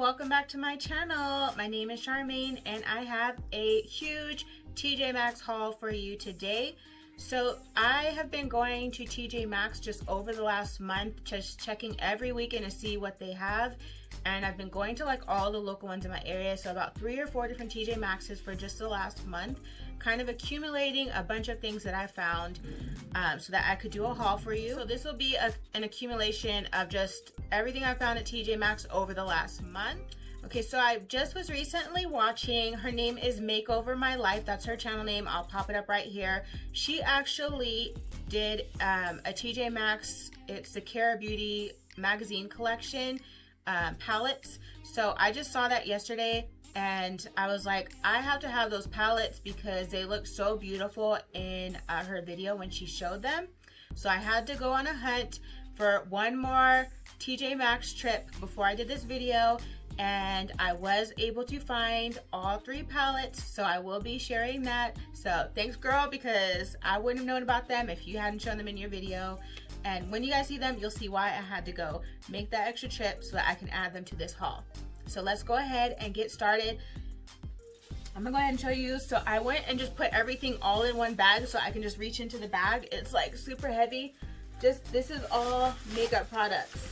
welcome back to my channel. My name is Charmaine and I have a huge TJ Maxx haul for you today. So I have been going to TJ Maxx just over the last month, just checking every weekend to see what they have. And I've been going to like all the local ones in my area, so about 3 or 4 different TJ Maxxes for just the last month, kind of accumulating a bunch of things that I found so that I could do a haul for you. So this will be an accumulation of just everything I found at TJ Maxx over the last month. Okay, so I just was recently watching, her name is Makeover My Life, that's her channel name, I'll pop it up right here. She actually did a TJ Maxx, it's the Cara Beauty magazine collection palettes. So I just saw that yesterday and I was like, I have to have those palettes because they look so beautiful in her video when she showed them. So I had to go on a hunt for one more TJ Maxx trip before I did this video, and I was able to find all 3 palettes, so I will be sharing that. So thanks, girl, because I wouldn't have known about them if you hadn't shown them in your video. And when you guys see them, you'll see why I had to go make that extra trip so that I can add them to this haul. So let's go ahead and get started. I'm gonna go ahead and show you. So I went and just put everything all in one bag so I can just reach into the bag. It's like super heavy. This is all makeup products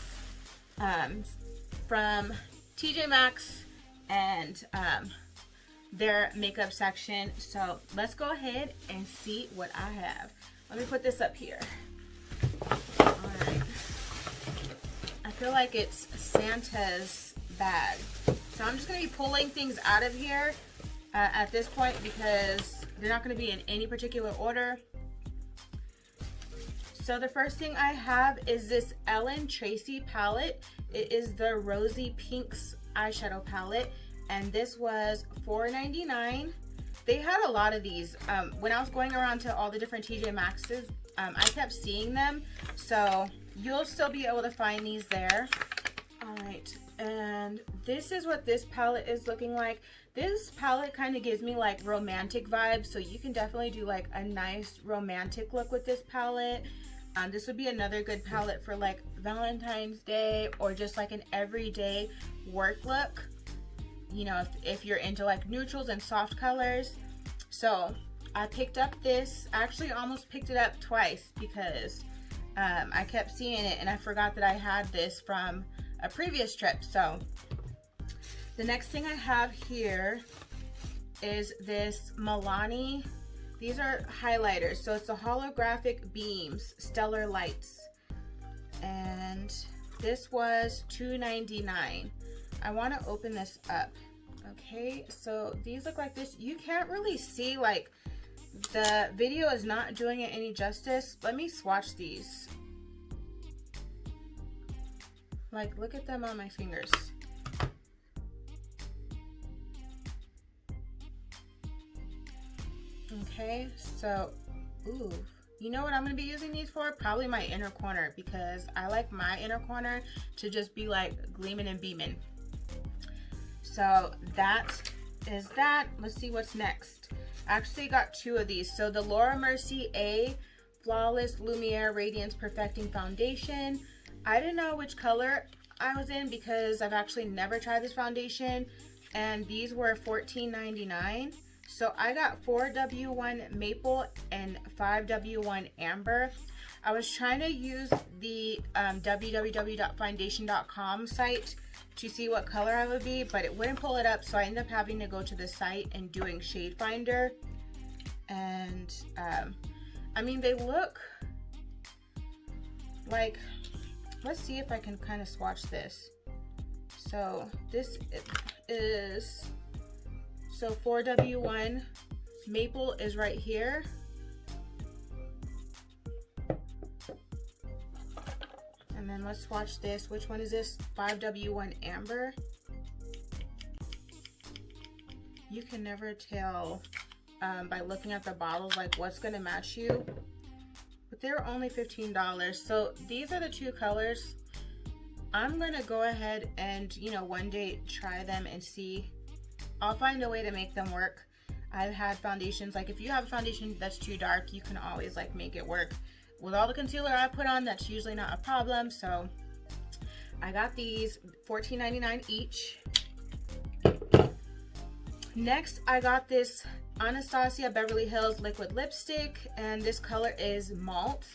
from TJ Maxx and their makeup section. So let's go ahead and see what I have. Let me put this up here. Alright. I feel like it's Santa's bag. So I'm just going to be pulling things out of here at this point because they're not going to be in any particular order. So the first thing I have is this Ellen Tracy palette. It is the Rosy Pinks eyeshadow palette, and this was $4.99. They had a lot of these. When I was going around to all the different TJ Maxxes, I kept seeing them, so you'll still be able to find these there. Alright, and this is what this palette is looking like. This palette kind of gives me like romantic vibes, so you can definitely do like a nice romantic look with this palette. This would be another good palette for like Valentine's Day or just like an everyday work look. You know, if you're into like neutrals and soft colors. So I picked up this. I actually almost picked it up twice because I kept seeing it and I forgot that I had this from a previous trip. So the next thing I have here is this Milani. These are highlighters. So it's the holographic beams, stellar lights. And this was $2.99. I want to open this up. Okay, so these look like this. You can't really see, like, the video is not doing it any justice. Let me swatch these. Like, look at them on my fingers. Okay, so, ooh. You know what I'm going to be using these for? Probably my inner corner, because I like my inner corner to just be like gleaming and beaming. So that is that. Let's see what's next. I actually got 2 of these. So the Laura Mercier A Flawless Lumiere Radiance Perfecting Foundation. I didn't know which color I was in because I've actually never tried this foundation, and these were $14.99. So I got 4W1 Maple and 5W1 Amber. I was trying to use the www.foundation.com site to see what color I would be, but it wouldn't pull it up, so I ended up having to go to the site and doing Shade Finder. And I mean, they look like, let's see if I can kind of swatch this. So this is, so 4W1 Maple is right here. And then let's swatch this. Which one is this? 5W1 Amber. You can never tell by looking at the bottles like what's gonna match you. But they're only $15. So these are the 2 colors. I'm gonna go ahead and, you know, one day try them and see. I'll find a way to make them work. I've had foundations, like if you have a foundation that's too dark, you can always like make it work. With all the concealer I put on, that's usually not a problem. So I got these $14.99 each. Next, I got this Anastasia Beverly Hills liquid lipstick, and this color is malt.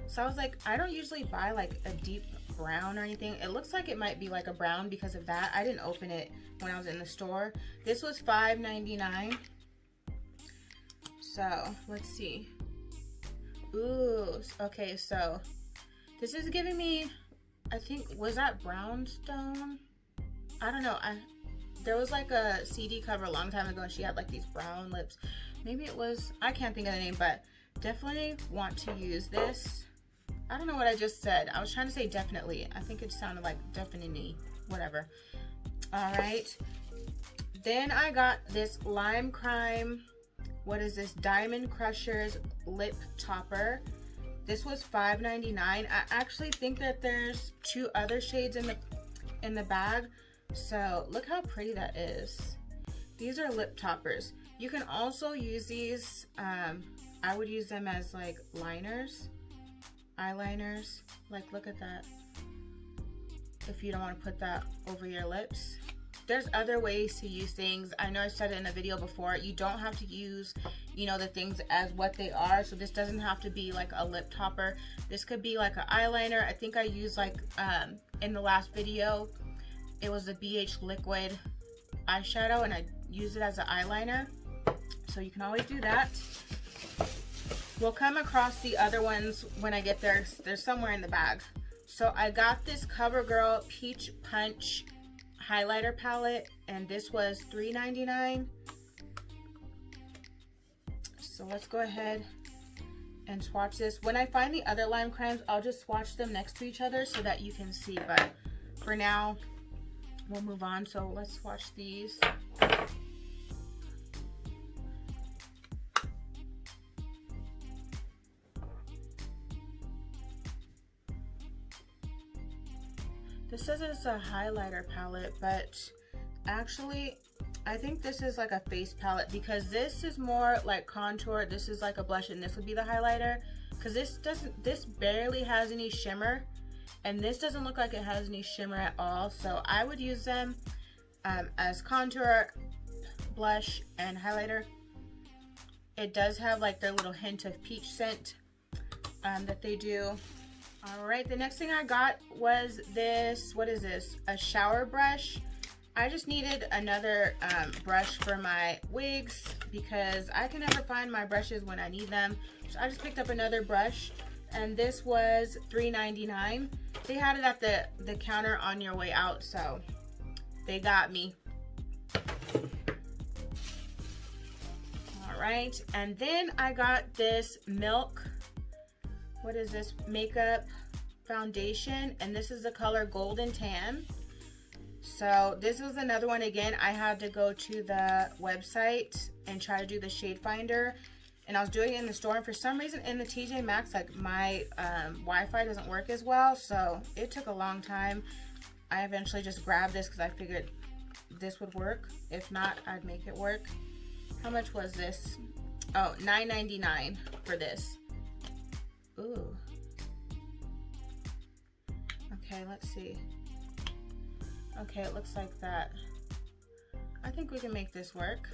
So I was like, I don't usually buy like a deep brown or anything. It looks like it might be like a brown because of that. I didn't open it when I was in the store. This was $5.99. So let's see. Ooh, okay, so this is giving me, I think, was that brownstone? I don't know. There was like a CD cover a long time ago and she had like these brown lips. Maybe it was, I can't think of the name, but definitely want to use this. I don't know what I just said. I was trying to say definitely. I think it sounded like definitely, whatever. All right. Then I got this Lime Crime, what is this? Diamond Crushers Lip Topper. This was $5.99. I actually think that there's 2 other shades in the bag. So look how pretty that is. These are lip toppers. You can also use these, I would use them as like liners, eyeliners. Like, look at that. If you don't want to put that over your lips. There's other ways to use things. I know I said it in a video before. You don't have to use, you know, the things as what they are. So this doesn't have to be like a lip topper. This could be like an eyeliner. I think I used like, in the last video, it was a BH liquid eyeshadow and I used it as an eyeliner. So you can always do that. We'll come across the other ones when I get there. They're somewhere in the bag. So I got this CoverGirl Peach Punch highlighter palette, and this was $3.99. So let's go ahead and swatch this. When I find the other Lime Crimes, I'll just swatch them next to each other so that you can see, but for now we'll move on. So let's swatch these. This says it's a highlighter palette, but actually I think this is like a face palette because this is more like contour. This is like a blush and this would be the highlighter, because this barely has any shimmer and this doesn't look like it has any shimmer at all. So I would use them as contour, blush, and highlighter. It does have like their little hint of peach scent that they do. All right, the next thing I got was this, what is this? A shower brush. I just needed another brush for my wigs because I can never find my brushes when I need them. So I just picked up another brush, and this was $3.99. They had it at the counter on your way out, so they got me. All right, and then I got this Milk, what is this, makeup foundation, and this is the color Golden Tan. So this was another one. Again, I had to go to the website and try to do the shade finder, and I was doing it in the store, and for some reason in the TJ Maxx, like my Wi-Fi doesn't work as well, so it took a long time. I eventually just grabbed this because I figured this would work. If not, I'd make it work. How much was this? Oh, $9.99 for this. Ooh. Okay, let's see. Okay, it looks like that. I think we can make this work.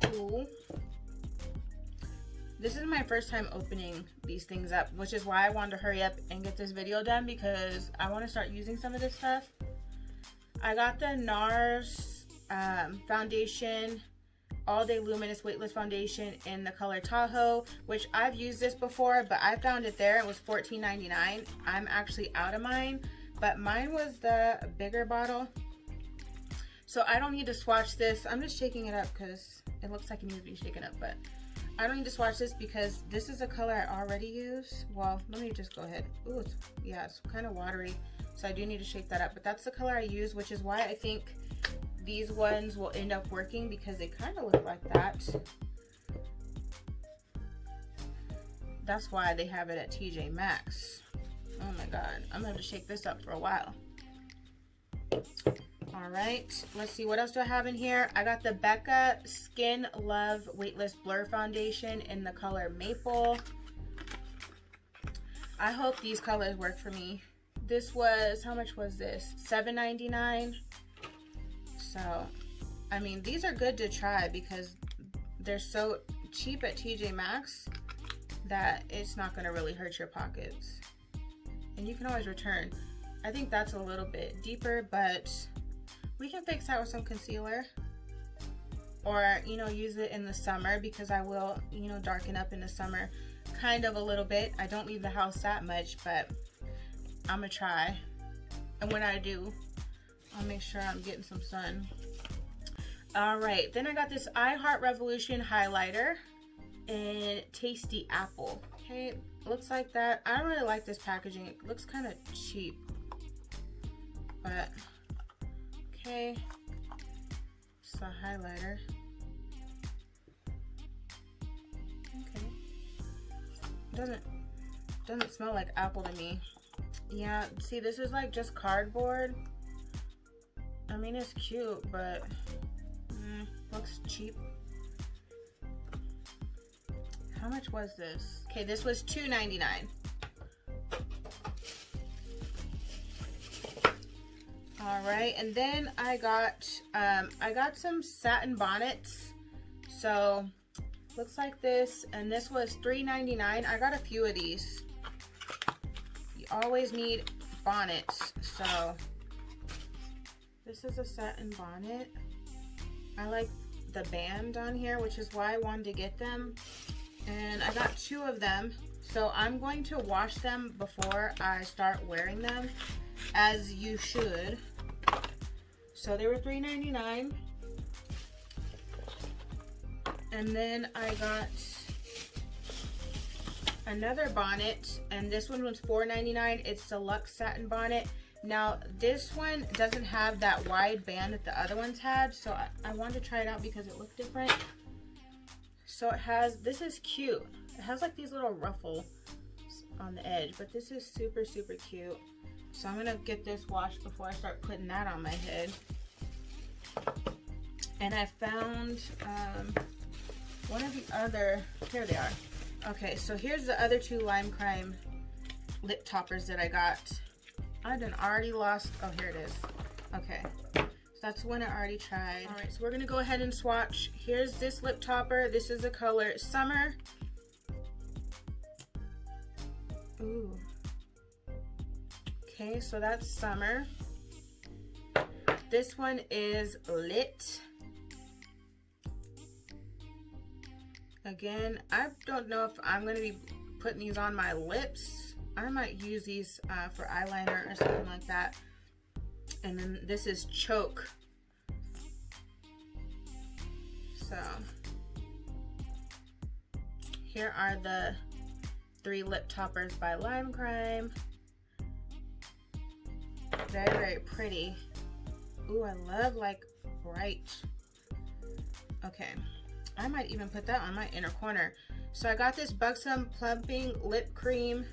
Cool. This is my first time opening these things up, which is why I wanted to hurry up and get this video done, because I want to start using some of this stuff. I got the NARS foundation, All Day Luminous Weightless Foundation in the color Tahoe, which I've used this before, but I found it there. It was $14.99. I'm actually out of mine, but mine was the bigger bottle. So I don't need to swatch this. I'm just shaking it up because it looks like it needs to be shaken up, but I don't need to swatch this because this is a color I already use. Well, let me just go ahead. Ooh, yeah, it's kind of watery, so I do need to shake that up, but that's the color I use, which is why I think these ones will end up working, because they kind of look like that. That's why they have it at TJ Maxx. Oh my god, I'm gonna have to shake this up for a while. All right, let's see, what else do I have in here? I got the Becca Skin Love Weightless Blur Foundation in the color Maple. I hope these colors work for me. This was, how much was this? $7.99. So, I mean, these are good to try because they're so cheap at TJ Maxx that it's not going to really hurt your pockets. And you can always return. I think that's a little bit deeper, but we can fix that with some concealer. Or, you know, use it in the summer because I will, you know, darken up in the summer kind of a little bit. I don't leave the house that much, but I'm gonna try. And when I do, I'll make sure I'm getting some sun. Alright, then I got this I Heart Revolution highlighter in Tasty Apple. Okay, looks like that. I don't really like this packaging. It looks kind of cheap. But, okay. It's a highlighter. Okay. Doesn't smell like apple to me. Yeah, see, this is like just cardboard. I mean, it's cute, but looks cheap. How much was this? Okay, this was $2.99. All right, and then I got some satin bonnets. So looks like this, and this was $3.99. I got a few of these. You always need bonnets, so this is a satin bonnet. I like the band on here, which is why I wanted to get them. And I got 2 of them, so I'm going to wash them before I start wearing them, as you should. So they were $3.99. And then I got another bonnet, and this one was $4.99. It's the Luxe Satin Bonnet. Now this one doesn't have that wide band that the other ones had, so I wanted to try it out because it looked different. So it has, this is cute. It has like these little ruffles on the edge, but this is super, super cute. So I'm gonna get this washed before I start putting that on my head. And I found one of the other, here they are. Okay, so here's the other 2 Lime Crime lip toppers that I got. I done already lost, oh here it is. Okay, so that's one I already tried. All right, so we're gonna go ahead and swatch. Here's this lip topper. This is the color Summer. Ooh. Okay, so that's Summer. This one is Lit. Again, I don't know if I'm going to be putting these on my lips. I might use these for eyeliner or something like that. And then this is Choke. So, here are the 3 lip toppers by Lime Crime. Very, very pretty. Ooh, I love like bright. Okay, I might even put that on my inner corner. So I got this Buxom Plumping Lip Cream,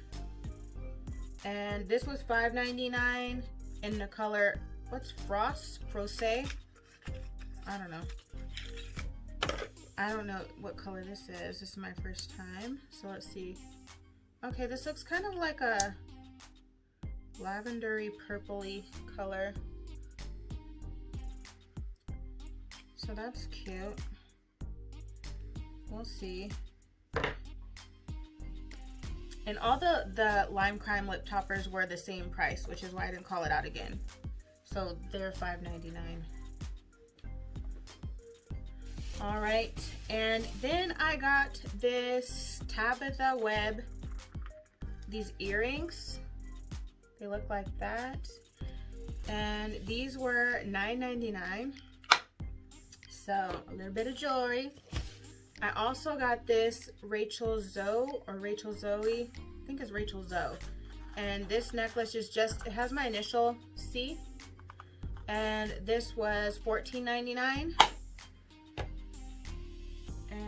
and this was $5.99 in the color, what's Frost? Prose? I don't know. I don't know what color this is. This is my first time, so let's see. Okay, this looks kind of like a lavendery purpley color. So that's cute. We'll see. And all the Lime Crime lip toppers were the same price, which is why I didn't call it out again. So they're $5.99. All right, and then I got this Tabitha Webb, these earrings. They look like that. And these were $9.99. So a little bit of jewelry. I also got this Rachel Zoe, or Rachel Zoe, I think it's Rachel Zoe. And this necklace is just, it has my initial C. And this was $14.99. And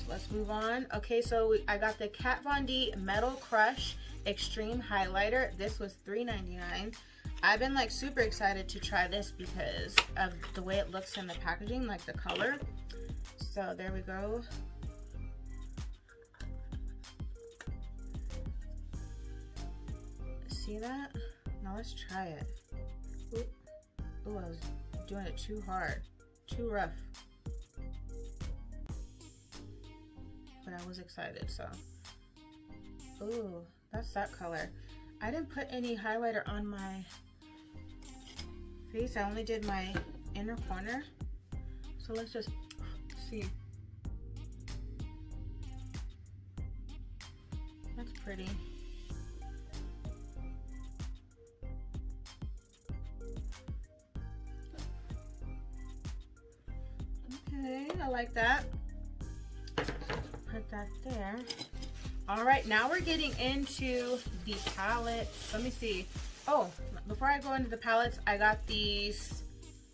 let's move on. Okay, so I got the Kat Von D Metal Crush Extreme Highlighter. This was $3.99. I've been like super excited to try this because of the way it looks in the packaging, like the color. So there we go. see that? Now let's try it. Ooh, ooh, I was doing it too hard, too rough. But I was excited, so. Ooh, that's that color. I didn't put any highlighter on my face. I only did my inner corner. So let's just see. That's pretty. Okay, I like that. Put that there. All right, now we're getting into the palettes. Let me see. Oh, before I go into the palettes, I got these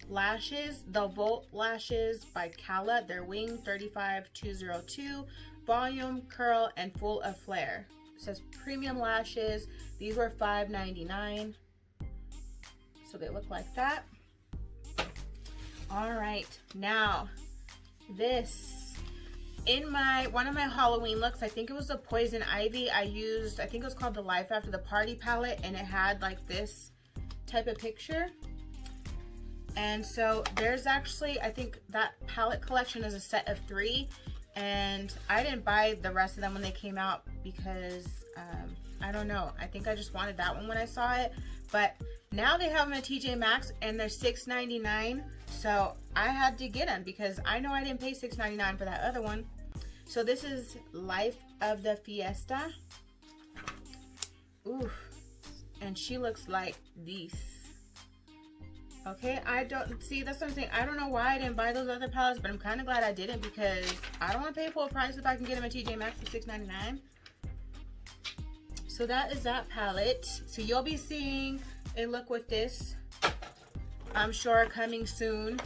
lashes, the Volt lashes by Cala. They're wing 35202, volume, curl, and full of flare. It says premium lashes. These were $5.99. So they look like that. All right, now this. In one of my Halloween looks, I think it was the Poison Ivy, I think it was called the Life After the Party palette, and it had like this type of picture. And so there's actually, I think that palette collection is a set of 3, and I didn't buy the rest of them when they came out because I don't know, I think I just wanted that one when I saw it. But now they have them at TJ Maxx and they're $6.99, so I had to get them because I know I didn't pay $6.99 for that other one. So this is Life of the Fiesta. Ooh, and she looks like this. Okay, I don't see, that's what I'm saying. I don't know why I didn't buy those other palettes, but I'm kind of glad I didn't because I don't want to pay full price if I can get them at TJ Maxx for $6.99. So that is that palette. So you'll be seeing a look with this, I'm sure, coming soon.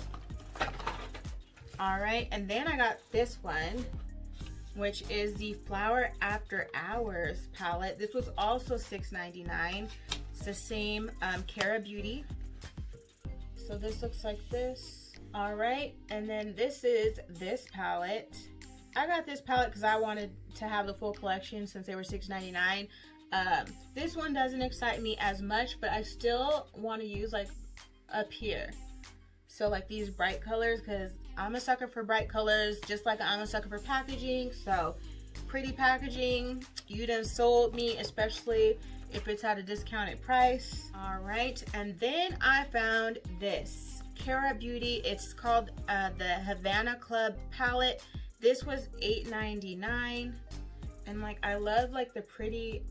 All right, and then I got this one, which is the Flower After Hours palette. This was also $6.99. It's the same Cara Beauty. So this looks like this. All right, and then this is this palette. I got this palette because I wanted to have the full collection since they were $6.99. This one doesn't excite me as much, but I still want to use like up here. So like these bright colors, because I'm a sucker for bright colors, just like I'm a sucker for packaging. So pretty packaging, you done sold me, especially if it's at a discounted price. All right, and then I found this Cara Beauty. It's called the Havana Club palette. This was $8.99, and like I love like the pretty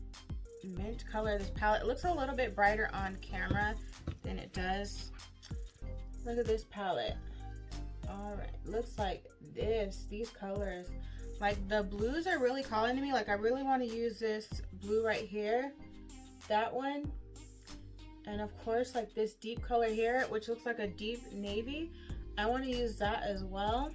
mint color of this palette. It looks a little bit brighter on camera than it does. Look at this palette. All right, looks like this. These colors, like the blues are really calling to me. Like I really want to use this blue right here, that one, and of course like this deep color here, which looks like a deep navy. I want to use that as well.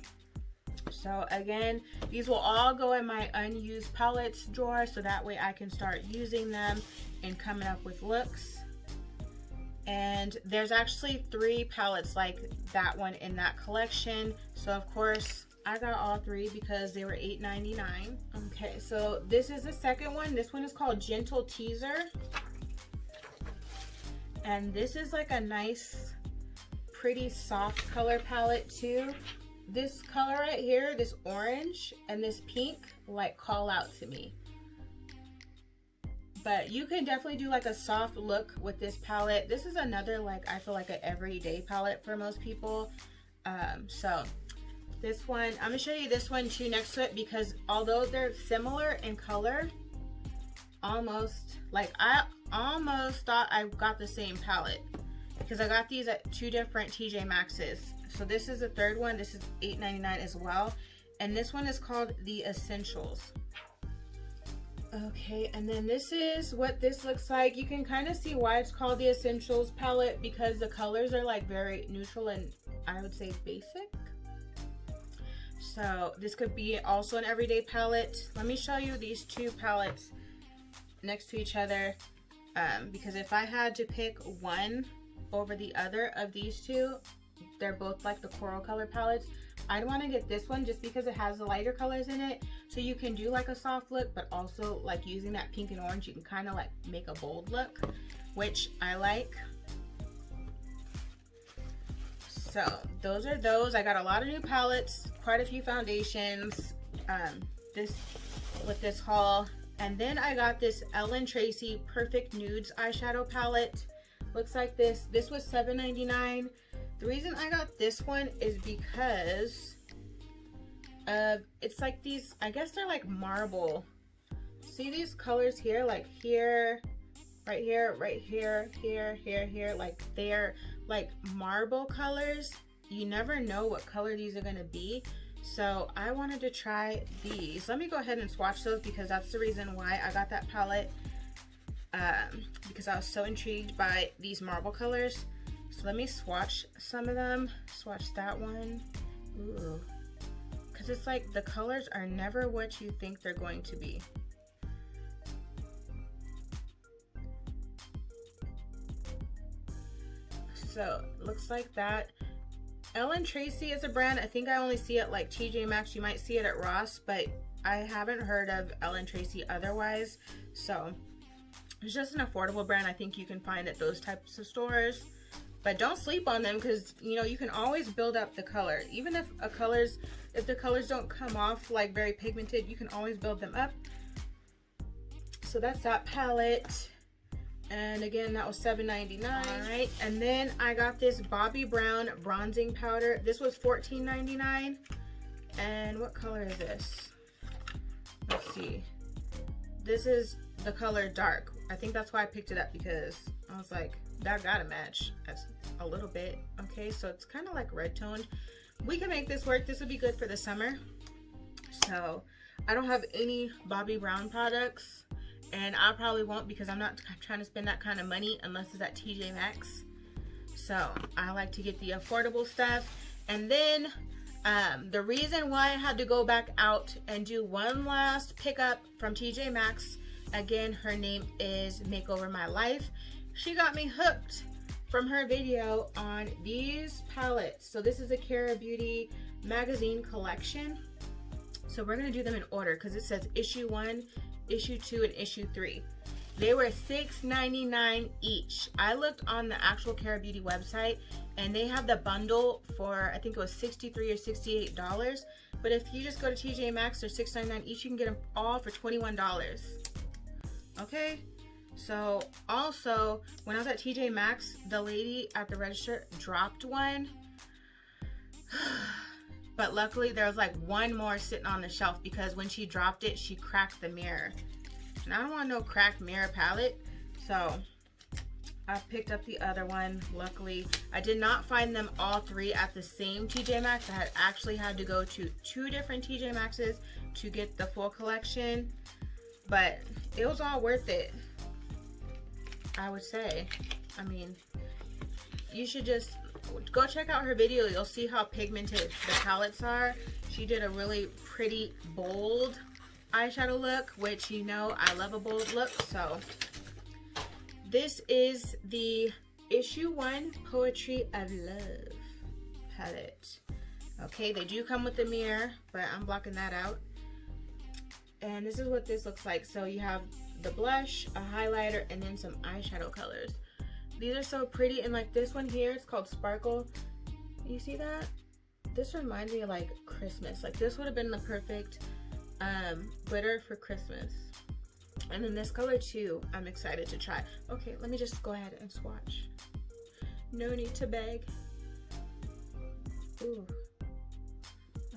So again, these will all go in my unused palettes drawer, so that way I can start using them and coming up with looks. And there's actually 3 palettes like that one in that collection. So of course I got all 3 because they were $8.99. Okay, so this is the second one. This one is called Gentle Teaser. And this is like a nice, pretty soft color palette too. This color right here, this orange and this pink, like call out to me. But you can definitely do like a soft look with this palette. This is another, like, I feel like an everyday palette for most people. So this one, I'm gonna show you this one too next to it, because although they're similar in color, almost, like I almost thought I got the same palette because I got these at 2 different TJ Maxx's. So this is the third one. This is $8.99 as well. And this one is called the Essentials. Okay, and then this is what this looks like. You can kind of see why it's called the Essentials palette, because the colors are like very neutral and I would say basic. So this could be also an everyday palette. Let me show you these 2 palettes next to each other, because if I had to pick one over the other of these 2, they're both like the coral color palettes. I'd want to get this one just because it has the lighter colors in it, so you can do like a soft look, but also like using that pink and orange, you can kind of like make a bold look. which I like. So those are those. I got a lot of new palettes, quite a few foundations with this haul. And then I got this Ellen Tracy Perfect Nudes eyeshadow palette. Looks like this. This was $7.99. The reason I got this one is because it's like these, I guess they're like marble. See these colors here? Like here, right here, right here, here, here, here. Like they're like marble colors. You never know what color these are gonna be. So I wanted to try these. Let me go ahead and swatch those because that's the reason why I got that palette. Because I was so intrigued by these marble colors. So let me swatch some of them. Swatch that one. Ooh. Because it's like the colors are never what you think they're going to be. So looks like that. Ellen Tracy is a brand. I think I only see it like TJ Maxx. You might see it at Ross, but I haven't heard of Ellen Tracy otherwise. So it's just an affordable brand I think you can find at those types of stores. But don't sleep on them because, you know, you can always build up the color. Even if the colors don't come off like very pigmented, you can always build them up. So that's that palette. And again, that was $7.99. All right, and then I got this Bobbi Brown bronzing powder. This was $14.99. And what color is this? Let's see. This is the color dark. I think that's why I picked it up, because I was like, that gotta match. That's a little bit. Okay, so it's kind of like red toned. We can make this work. This would be good for the summer. So I don't have any Bobbi Brown products. And I probably won't because I'm not trying to spend that kind of money unless it's at TJ Maxx. So I like to get the affordable stuff. And then the reason why I had to go back out and do one last pickup from TJ Maxx, again, her name is Makeover My Life. She got me hooked from her video on these palettes. So this is a Cara Beauty magazine collection. So we're going to do them in order because it says issue 1, issue 2, and issue 3. They were $6.99 each. I looked on the actual Cara Beauty website and they have the bundle for, I think it was $63 or $68. But if you just go to TJ Maxx, they're $6.99 each. You can get them all for $21. Okay? So also, when I was at TJ Maxx, the lady at the register dropped one. But luckily there was like one more sitting on the shelf because when she dropped it, she cracked the mirror. And I don't want no cracked mirror palette. So I picked up the other one. Luckily, I did not find them all three at the same TJ Maxx. I had actually had to go to 2 different TJ Maxxes to get the full collection. But it was all worth it, I would say. I mean, you should just go check out her video. You'll see how pigmented the palettes are. She did a really pretty bold eyeshadow look, which, you know, I love a bold look. So this is the issue 1 Poetry of Love palette. Okay, they do come with the mirror, but I'm blocking that out. And this is what this looks like. So you have the blush, a highlighter, and then some eyeshadow colors. These are so pretty. And like this one here, it's called Sparkle. You see that? This reminds me of like Christmas. Like this would have been the perfect glitter for Christmas. And then this color too, I'm excited to try. Okay, let me just go ahead and swatch. No need to beg. Ooh.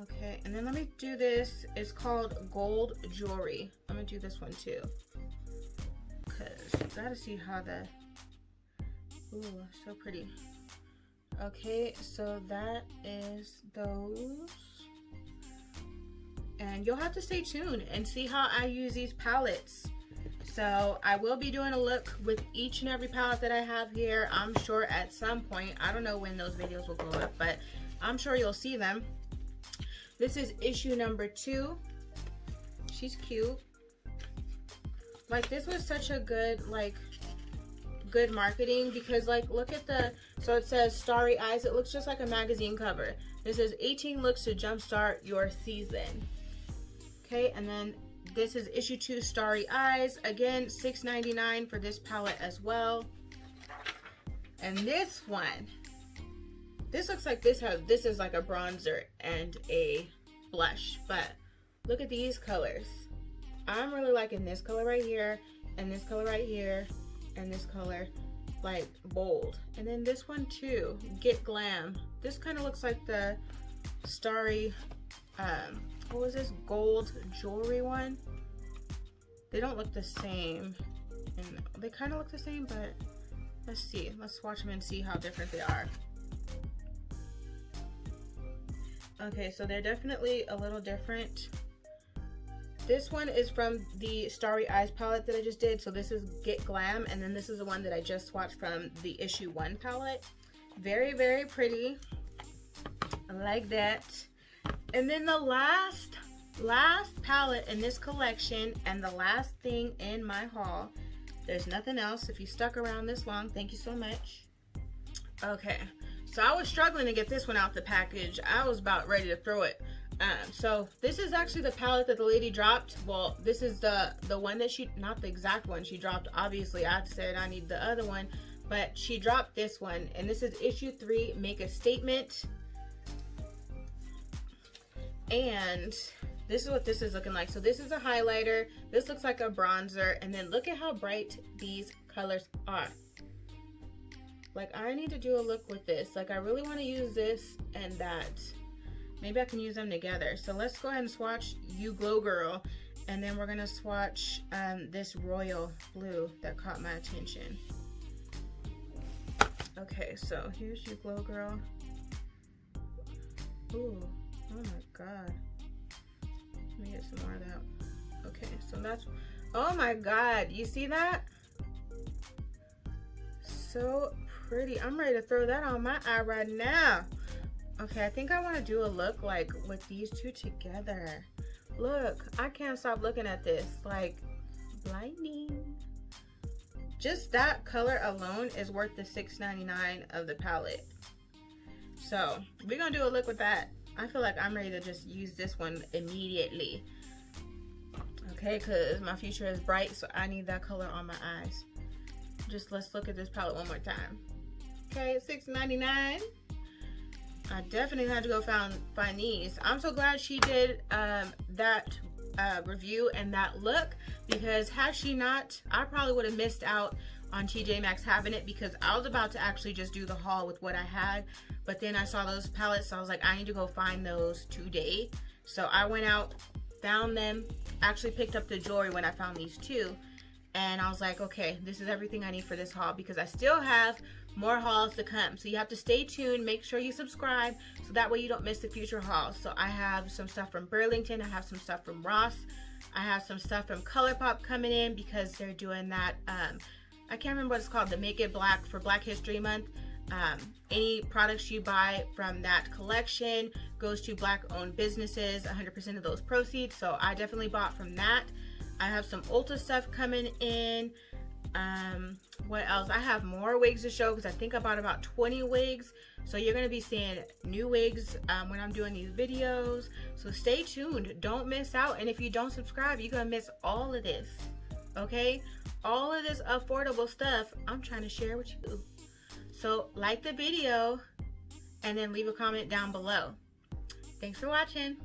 Okay, and then let me do this. It's called Gold Jewelry. I'm gonna do this one too, because you gotta see how the, ooh, so pretty. Okay, so that is those. And you'll have to stay tuned and see how I use these palettes. So I will be doing a look with each and every palette that I have here. I'm sure at some point, I don't know when those videos will go up, but I'm sure you'll see them. This is issue number 2. She's cute. Like this was such a good, like, good marketing, because like look at the, so it says Starry Eyes. It looks just like a magazine cover. It says 18 looks to jumpstart your season. Okay, and then this is issue 2 Starry Eyes. Again, $6.99 for this palette as well. And this one, this looks like this is like a bronzer and a blush, but look at these colors. I'm really liking this color right here, and this color right here, and this color, like bold. And then this one too, Get Glam. This kind of looks like the starry, what was this, gold jewelry one? They don't look the same, and they kind of look the same, but let's see. Let's swatch them and see how different they are. Okay, so they're definitely a little different. This one is from the Starry Eyes palette that I just did. So this is Get Glam, and then this is the one that I just swatched from the issue 1 palette. Very, very pretty. I like that. And then the last palette in this collection, and the last thing in my haul. There's nothing else. If you stuck around this long, thank you so much. Okay, so I was struggling to get this one out the package. I was about ready to throw it. So this is actually the palette that the lady dropped. Well, this is the one that she, not the exact one she dropped. Obviously, I said I need the other one, but she dropped this one, and this is issue 3, Make a Statement. And this is what this is looking like. So this is a highlighter. This looks like a bronzer, and then look at how bright these colors are. Like, I need to do a look with this. Like, I really want to use this and that. Maybe I can use them together. So let's go ahead and swatch You Glow Girl. And then we're going to swatch this royal blue that caught my attention. Okay, so here's You Glow Girl. Ooh, oh my god. Let me get some more of that. Okay, so that's, oh my god, you see that? So pretty. I'm ready to throw that on my eye right now. Okay, I think I want to do a look like with these two together. Look, I can't stop looking at this. Like, blinding. Just that color alone is worth the $6.99 of the palette. So we're gonna do a look with that. I feel like I'm ready to just use this one immediately. Okay, because my future is bright, so I need that color on my eyes. Just let's look at this palette one more time. Okay, $6.99. I definitely had to go find these. I'm so glad she did that review and that look, because had she not, I probably would have missed out on TJ Maxx having it, because I was about to actually just do the haul with what I had, but then I saw those palettes, so I was like, I need to go find those today. So I went out, found them, actually picked up the jewelry when I found these two, and I was like, okay, this is everything I need for this haul, because I still have more hauls to come. So you have to stay tuned, make sure you subscribe, so that way you don't miss the future hauls. So I have some stuff from Burlington, I have some stuff from Ross, I have some stuff from ColourPop coming in, because they're doing that, I can't remember what it's called, the Make It Black for Black History Month. Any products you buy from that collection goes to black owned businesses, 100% of those proceeds. So I definitely bought from that. I have some Ulta stuff coming in. What else? I have more wigs to show, because I think I bought about 20 wigs. So you're going to be seeing new wigs when I'm doing these videos. So stay tuned. Don't miss out. And if you don't subscribe, you're going to miss all of this. Okay? All of this affordable stuff I'm trying to share with you. So like the video and then leave a comment down below. Thanks for watching.